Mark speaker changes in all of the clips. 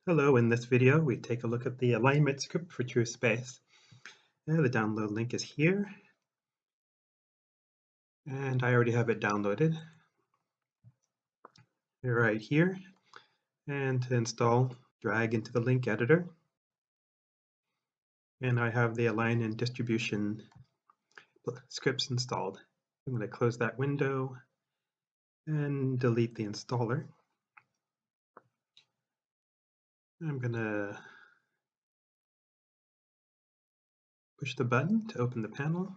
Speaker 1: Hello, in this video we take a look at the alignment script for trueSpace. The download link is here, and I already have it downloaded right here. And to install, drag into the link editor. And I have the align and distribution scripts installed. I'm going to close that window and delete the installer. I'm going to push the button to open the panel.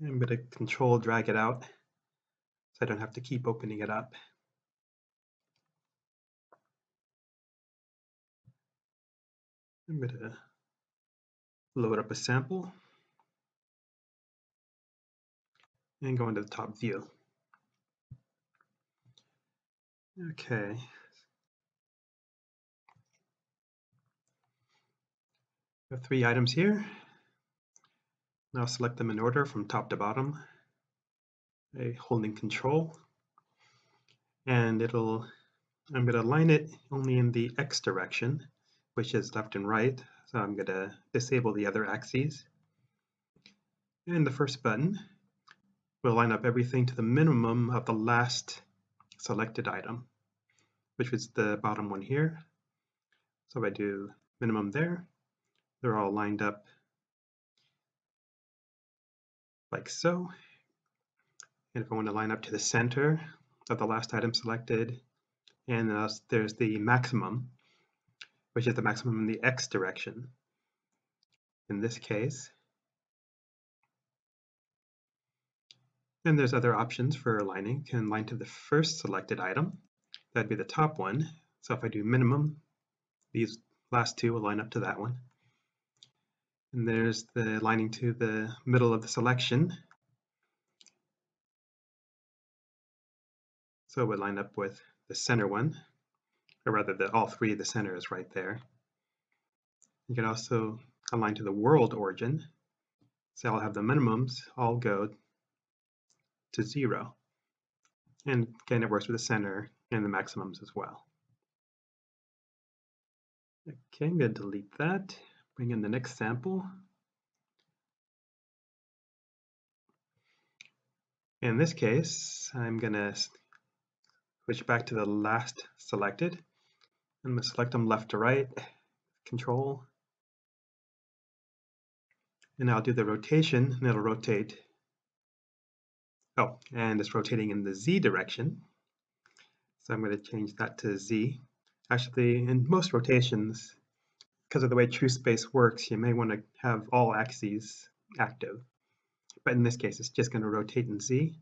Speaker 1: I'm going to control drag it out so I don't have to keep opening it up. I'm going to load up a sample and go into the top view. Okay. We have 3 items here. Now select them in order from top to bottom, holding control, and I'm going to align it only in the X direction, which is left and right. So I'm going to disable the other axes. And the first button will line up everything to the minimum of the last selected item, which was the bottom one here. So if I do minimum there, they're all lined up like so. And if I want to line up to the center of the last item selected, and there's the maximum, which is the maximum in the X direction. In this case, and there's other options for aligning. You can align to the first selected item. That'd be the top one. So if I do minimum, these last 2 will line up to that one. And there's the aligning to the middle of the selection. So it would line up with the center one, or rather all 3 of the center is right there. You can also align to the world origin. So I'll have the minimums all go to 0. And again, it works with the center and the maximums as well. Okay, I'm going to delete that, bring in the next sample. In this case, I'm going to switch back to the last selected. I'm going to select them left to right, control. And I'll do the rotation, and it'll rotate. Oh, and it's rotating in the Z direction. So I'm going to change that to Z. Actually, in most rotations, because of the way trueSpace works, you may want to have all axes active. But in this case, it's just going to rotate in Z.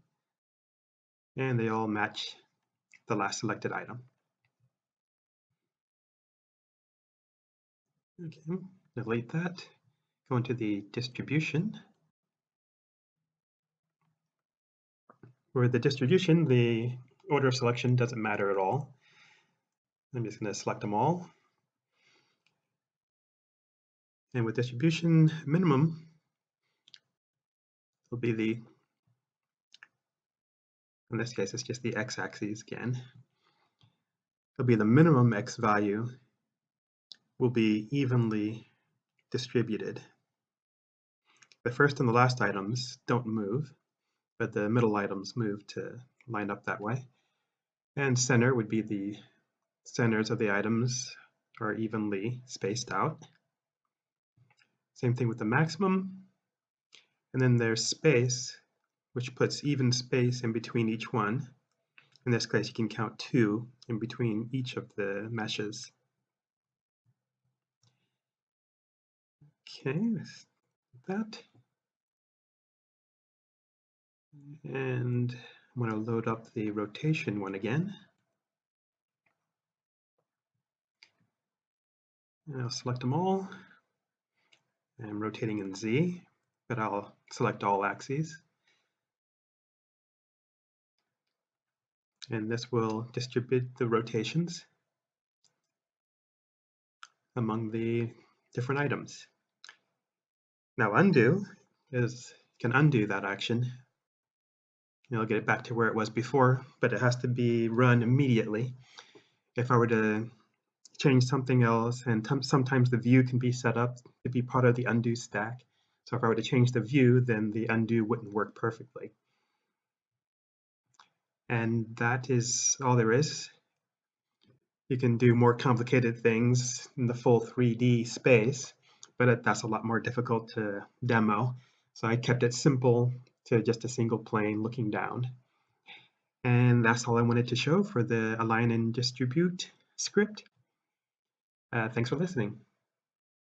Speaker 1: And they all match the last selected item. Okay, delete that. Go into the distribution. For the distribution, the order of selection doesn't matter at all. I'm just going to select them all. And with distribution, minimum will be in this case, it's just the x-axis again. It'll be the minimum x value will be evenly distributed. The first and the last items don't move, but the middle items move to line up that way. And center would be the centers of the items are evenly spaced out. Same thing with the maximum. And then there's space, which puts even space in between each one. In this case, you can count 2 in between each of the meshes. Okay, let's do that. And I'm going to load up the rotation one again. And I'll select them all. I'm rotating in Z, but I'll select all axes. And this will distribute the rotations among the different items. Now undo can undo that action. It'll get it back to where it was before, but it has to be run immediately. If I were to change something else, and sometimes the view can be set up to be part of the undo stack. So if I were to change the view, then the undo wouldn't work perfectly. And that is all there is. You can do more complicated things in the full 3D space, but that's a lot more difficult to demo. So I kept it simple to just a single plane looking down. And that's all I wanted to show for the align and distribute script. Thanks for listening.